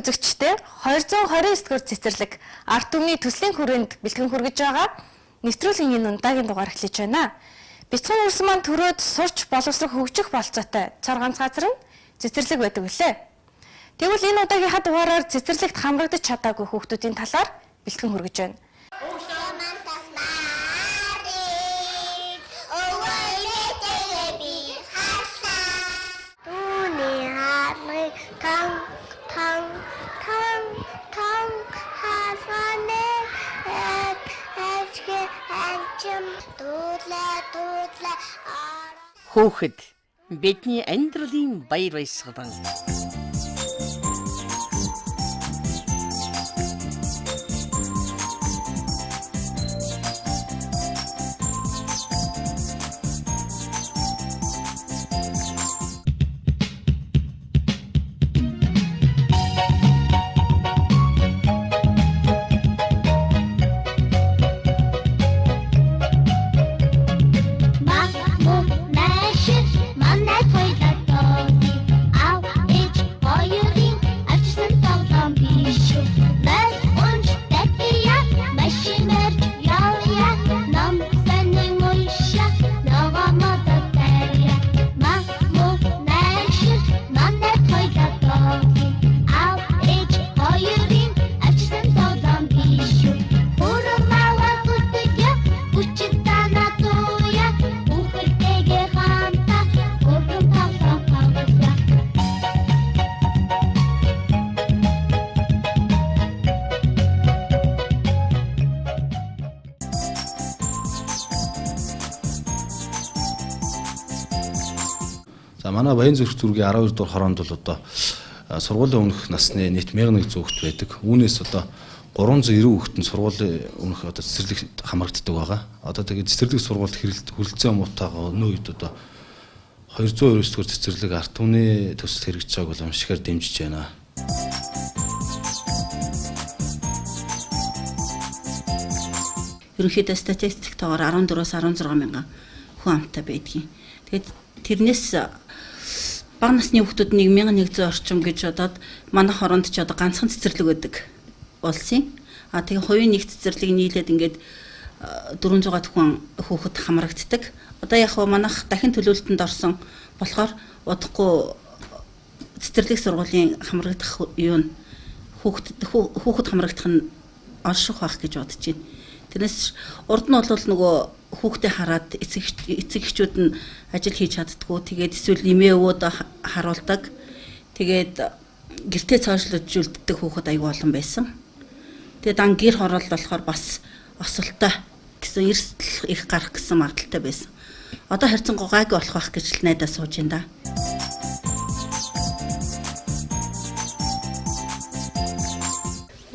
үзэгчтэй 229 дугаар цэцэрлэг ард түмний төслийн хүрээнд бэлтгэн хүргэж байгаа нэвтрүүлгийн энэ удаагийн дугаар эхлэж байна. Бяцхан урсан маань төрөөд сурч боловсрох хөгжих болцоотой цар ганц газар нь цэцэрлэг байдаг үлээ. Тэгвэл энэ удаагийнхаа дугаараар цэцэрлэгт хамрагдаж чадаагүй хүүхдүүдийн талаар бэлтгэн хүргэж байна. Хүүхэд бидний амьдралын баяр баясгалан. Манай Баян зүрх зүргийн 12 дугаар хороонд бол одоо сургуулийн өмнөх насны нийт 1100 хүүхэд байдаг. Үүнээс одоо 390 хүүхэд нь сургуулийн өмнөх одоо цэцэрлэгт хамрагддаг байгаа. Одоо тэгээд цэцэрлэг сургуульд хүрэлцэн муутайгаа өнөө үед одоо 229 дугаар цэцэрлэг ард түмний төсөл хэрэгжиж байгааг бол уншихаар дэмжиж байна. Ерөнхийдөө статистиктоор 14-өөс 16 мянган хүн амтай байдгийг. Тэгээд тэрнээс бага насны хүүхдүүд 1100 орчим гэж бодоод манайх оронд ч одоо ганцхан цэцэрлэг байдаг улсын. Тэгээ хувийн нэг цэцэрлэг нийлээд ингээд 400 хүн хүүхэд хамрагддаг. Одоо яг манайх дахин төлөвлөлтөнд орсон болохоор удахгүй цэцэрлэг сургуулийн хамрагдах юу нь хүүхэд хамрагдах нь орших байх гэж бодож байна. Тэрнээс урд нь бол нөгөө хүүхдээ хараад эцэг эхчүүд нь ажил хийж чаддгүй. Тэгээд эсвэл эмээ өвөд харуулдаг. Тэгээд гэртээ цаашлуулдаг хүүхэд аягүй олон байсан. Тэгээд дан гэр хороолт болохоор бас осолтой гэсэн эрсдэл их гарах гэсэн магадaltaй байсан. Одоо харьцан гайгүй болох байх гэж л найдаа сууж байна да.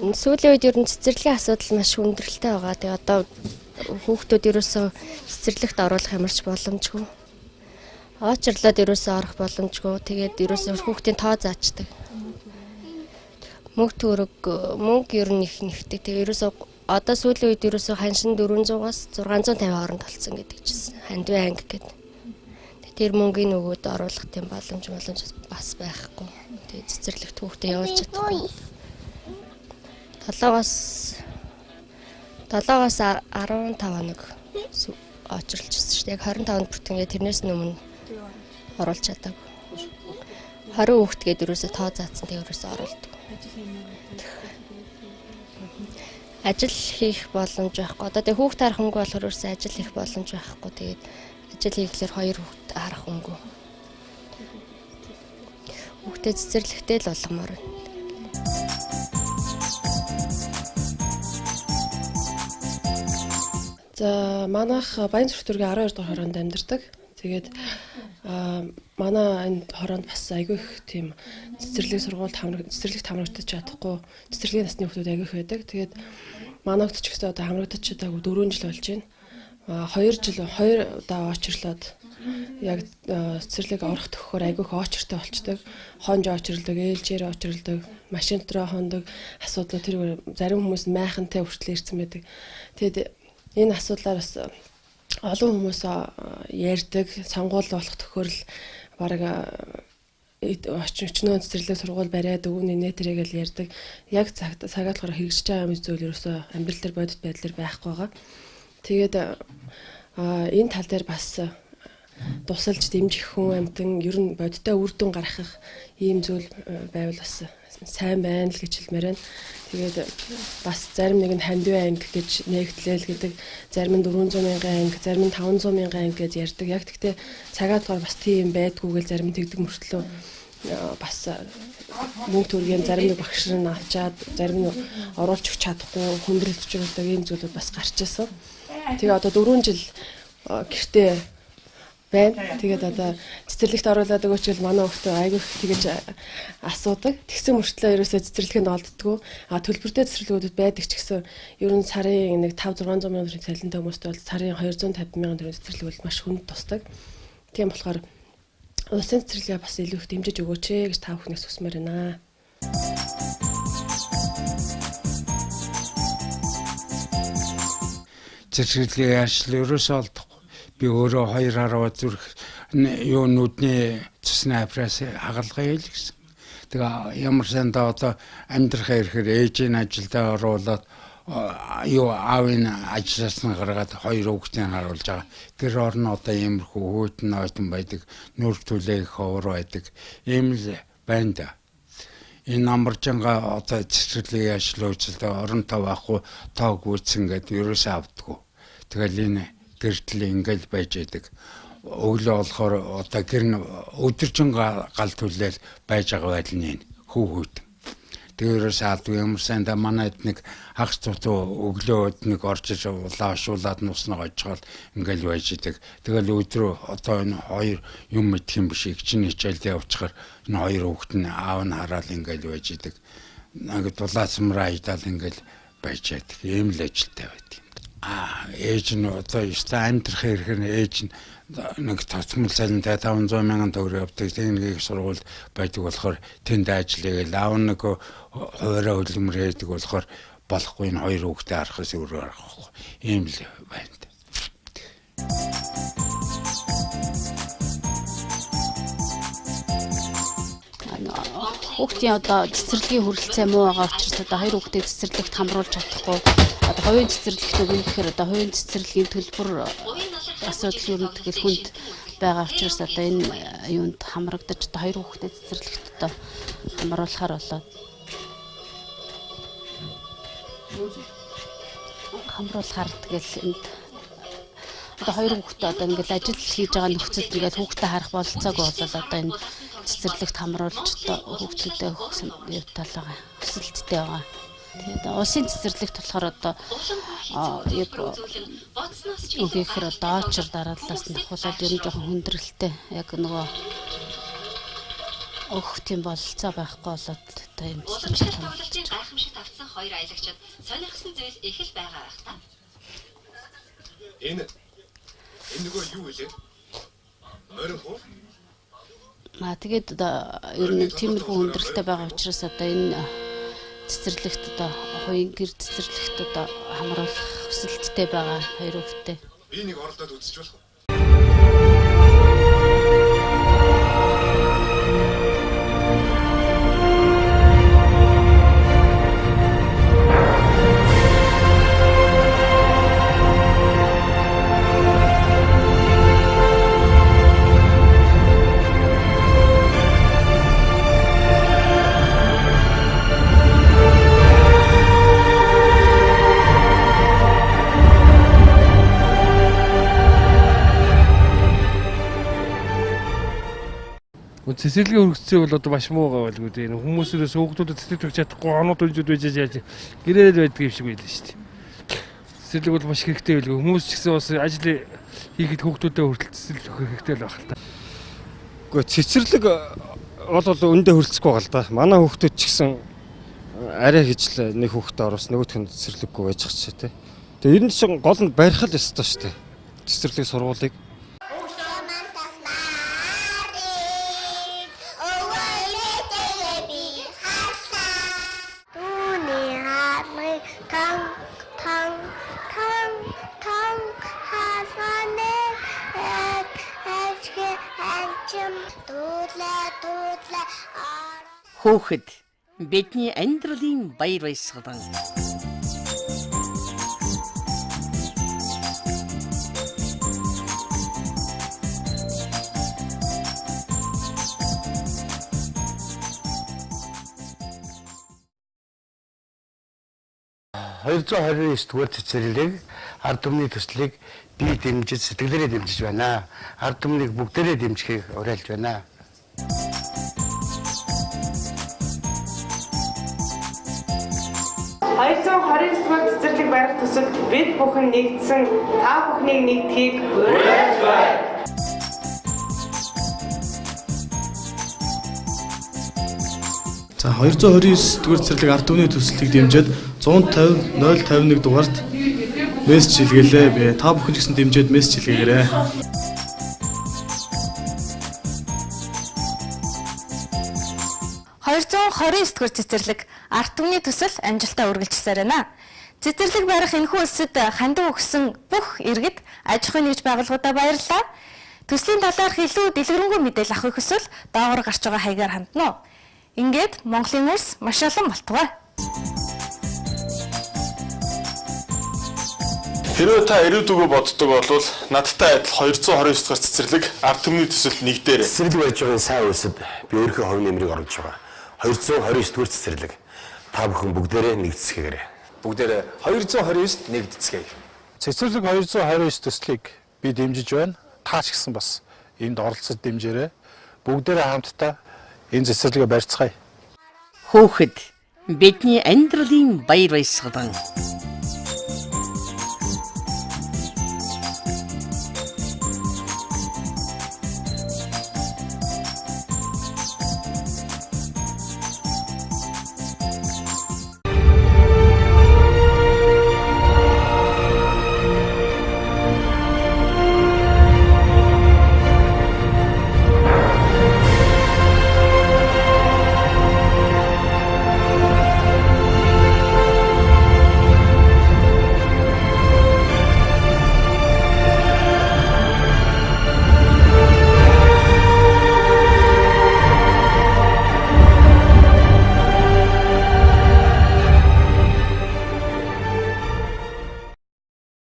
Сүүлийн үед ер нь цэцэрлэгийн асуудал маш хүндрэлтэй байгаа. Тэгээ одоо хүүхдүүд ерөөсөө цэцэрлэгт оруулах ямарч боломжгүй. Очрлоод ерөөсөө орох боломжгүй. Тэгээд ерөөсөө хүүхдийн тоо заачдаг. Мөнгө ер нь их нэгдэг. Тэгээ ерөөсөө одоо сүүлийн үед ерөөсөө ханшин 400-аас 650 хооронд болсон гэдэг чинь хандвын анги гэдэг. Тэр мөнгөний нөгөөд оруулах тийм боломж бас байхгүй. Тэгээ цэцэрлэгт хүүхдээ явуулж чадахгүй. 7-аас 15 хоног очрлжсэн шүү дээ. Яг 25-нд бүртгээ тэрнээс өмнө оруулж чадаагүй. 20 хүүхэд гээд ерөөсөө тоо заасан тэгээ ерөөсөө оруулдаг. Ажил хийх боломж байхгүй. Одоо тэгээ хүүхд харах хөнгө болохоор ерөөсөө ажил хийх боломж байхгүй. Тэгээд ажил хийхлээр 2 хүүхд харах хөнгө. Хүүхдээ цэцэрлэгтэй л болгомоор байна. За манайх Баян зүрх зүргийн 12 дугаар хороонд амьдардаг. Тэгээд манай энэ хороонд бас айгүй их тийм цэцэрлэг цэцэрлэгт хамрагдаж чадахгүй цэцэрлэгийн насны хүүхдүүд айгүй их байдаг. Тэгээд манайд ч гэсэн одоо хамрагдаж чадаагүй 4 жил болж байна. 2 удаа очрлоод яг цэцэрлэг орох төгөхөөр айгүй их очртой болчдөг. Хонж очрлдог, ээлжээр очрлдог, машин дотроо хондог асуудал тэр зарим хүмүүс майхантай хүртэл ирсэн байдаг. Тэгээд энэ асуудлаар бас олон хүмүүс ярьдаг, сонгуул болох тохиорол бараг өчнөө цэцэрлэг сургууль бариад өвний нэтрэгээл ярьдаг. Яг цагаат болохоор хэрэгжиж байгаа юм зүйл ерөөсөө амьдрал дээр бодит байдлаар байхгүй байгаа. Тэгээд энэ тал дээр бас тусалж дэмжих хүн амтан ер нь бодиттой үр дүн гаргах ийм зүйл байвал бас сайн байна л гэж хэлмээр байна. Тэгээд бас зарим нэг нь хандив анги гэж нэгтлээл гэдэг, зарим нь 400,000 анги, зарим нь 500,000 анги гэж ярьдаг. Яг гэхдээ цагаат гоор бас тийм байдгүйгээл зарим нь тэгдэг мөртлөө бас мөнгө төргийн зарим нэг багш нь авчаад зарим нь оруулж өгч чадахгүй хүндрэлж байгаа ийм зүйлүүд бас гарч ирсэн. Тэгээ одоо 4 жил гэртээ байна. Тэгээд одоо цэцэрлэгт оруулаад өгөөч гэл манай хүүхдээ айгүйх тэгэж асуудаг. Тэгсэн мөртлөө ерөөсөө цэцэрлэгэнд олддгоо. Төлбөртэй цэцэрлэгүүдэд байдаг ч гэсэн ер нь сарын нэг 5-600 мянган төгрөгийн цалинтай хүмүүст бол сарын 250 мянган төгрөгийн цэцэрлэг бол маш хүнд тусдаг. Тийм болохоор улсын цэцэрлэгээ бас илүү их дэмжиж өгөөч гэж та бүхнээс хүсмээр байна. Цэцэрлэгийн ажил ерөөсөө олдохгүй. Би өөрөө 2 хараа зүрх юу нүдний цусны аппарат хагалгаа хийл гэсэн. Тэгээ ямар сандаа одоо амьдрах ирэхээр ээжийн ажилдаа оруулаад юу аавын ажиллаас нь гаргаад 2 хүүхдийг харуулж байгаа. Тэр орн одоо иймэрхүү хөөтөн ойтон байдаг, нүр түлээх ховор байдаг. Ийм л байна да. Энэ намаржанга одоо цэцэрлэгийн ажил үйлчлэлд оронтой байхгүй тоог үүсэн гэдэг ерөөсөө авдаггүй. Тэгэл энэ гэртэл ингээл байж байдаг. Өглөө болохоор одоо гэр нь өдөржин гал түлээл байж байгаа байл нь хүүхэд. Тэрээс аадгүй ямар санда манайд нэг хагас тутуу өглөөд нэг орж иж улаашуулаад нуснаа гожгол ингээл байж идэг. Тэгэл өдрөө одоо энэ 2 юм мэдх юм биш их чинь хичээлдээ явчихаар энэ 2 хүүхэд нь аав нь хараал ингээл байж идэг. Нэг дулаасмраа идэл ингээл байж идэг. Ийм л ажилтай байдаг. Ээж нь одоо ёстой амьдрах хэрэг нь ээж нь нэг тоцмол цалинтай 500 мянган төгрөг авдаг техникийн сургуульд байдаг болохоор тэнд ажиллая гэл аав нэг хуваараа хөлмөр хийдэг болохоор болохгүй энэ 2 хүүхдээ харахаас өөрөө арахгүй. Ийм л байна. Хүүхдийн одоо цэцэрлэгийн хүрэлцээ муу байгаа учраас одоо 2 хүүхдээ цэцэрлэгт хамруулж чадахгүй. Одоо хувийн цэцэрлэгт өгнө гэхээр одоо хувийн цэцэрлэгийн төлбөр асуудал юу нэг тэгэл хүнд байгаа учраас одоо энэ юунд хамрагдаж одоо 2 хүүхдээ цэцэрлэгт одоо хамруулахаар болоод хамруулахаар тэгэл энд одоо 2 хүүхдээ одоо ингээл ажил хийж байгаа нөхцөлд ингээл хүүхдээ харах бололцоогүй болол одоо энэ цэцэрлэгт хамруулж одоо хүүхдүүдэд юу талаа өсөлттэй байгаа. Тэгээд улсын цэцэрлэгт болохоор одоо яг үгээр одоо очор дарааллаас нь давхуулаад ер нь жоохон хүндрэлтэй яг нөгөө өгтийн бололцоо байхгүй болоод одоо юм цэцэрлэгт хамруулж гайхамшигт автсан 2 аялагчид сонирхсан зүйл их л байгаа байх та. Энэ нөгөө юу вэ? Ойрхон хөө? Тэгээд одоо ер нь тиймэрхүү хүндрэлтэй байгаа учраас одоо энэ цэцэрлэгт одоо хувийн гэр цэцэрлэгт одоо хамруулах хүсэлттэй байгаа 2 хүүхдээ. Би нэг оролдоод үзэж болох уу? Цэцэрлэгийн хүргэцээ бол одоо маш муу байгаа байлгүй дээ. Хүмүүсээс хүүхдүүдэд цэцэрлэг төрж чадахгүй оноод өнжүүд байж яаж гэрээд байдаг юм шиг байлаа шүү дээ. Цэцэрлэг бол маш хэрэгтэй байлгүй. Хүмүүс ч гэсэн бас ажил хийхэд хүүхдүүдэд хүртэл цэцэрлэг өгөх хэрэгтэй л байх л та. Гэхдээ цэцэрлэг бол өндөө хөрөлцөхгүй байгаа л да. Манай хүүхдүүд ч гэсэн арай хижл нэг хүүхдээ оруулсан нөгөөх нь цэцэрлэггүй байж байгаа ч тийм. Тэгээ ер нь чинь гол нь барих л ёстой шүү дээ. Цэцэрлэг сургуулийг Two Хүүхэд бидний амьдралын баяр баясгалан. $229 дугаар цэцэрлэг ард түмний төслийг би дэмжиж сэтгэлээрээ дэмжиж байна. Ард түмнийг бүгдээрээ дэмжихийг уриалж байна. $229 дугаар цэцэрлэг барих төсөлд бид бүхэн нэгдсэн та бүхнийг нэгтгэхийг уриалж байна. За 229 дугаар цэцэрлэг ард түмний төслийг дэмжиж 150 051 дугаарт мессеж илгээлээ. Би та бүхэн ч гэсэн дэмжиж мессеж илгээгээрэй. $229 дугаар цэцэрлэг ард түмний төсөл амжилтаа үргэлжилсээр байна. Цэцэрлэг барих энэхүү улсад хандив өгсөн бүх иргэд аж ахуйн нэгж байгууллагуудаа баярлалаа. Төслийн талаарх илүү дэлгэрэнгүй мэдээлэл авахыг хүсвэл доогоор гарч байгаа хаягаар хандна уу. Ингээд Монголын улс маш олон болтугай. Хэрвээ та ирээдүгөө боддог бол надтай адил 229 дахь цэцэрлэг ард түмний төсөлд нэгдээрэй. Цэцэрлэг барьж байгаа сайн улсад би өөрийнхөө хувь нэмрийг оруулж байгаа. 229 дугаар цэцэрлэг та бүхэн бүгдээрээ нэгдэцгээгээрэй. Бүгдээрээ 229-д нэгдэцгээе. Цэцэрлэг 229 төслийг би дэмжиж байна. Та ч гэсэн бас энд оролцож дэмжээрэй. Бүгдээрээ хамтдаа энэ цэцэрлэгээ барьцгаая. Хүүхэд бидний амьдралын баяр баясгалан.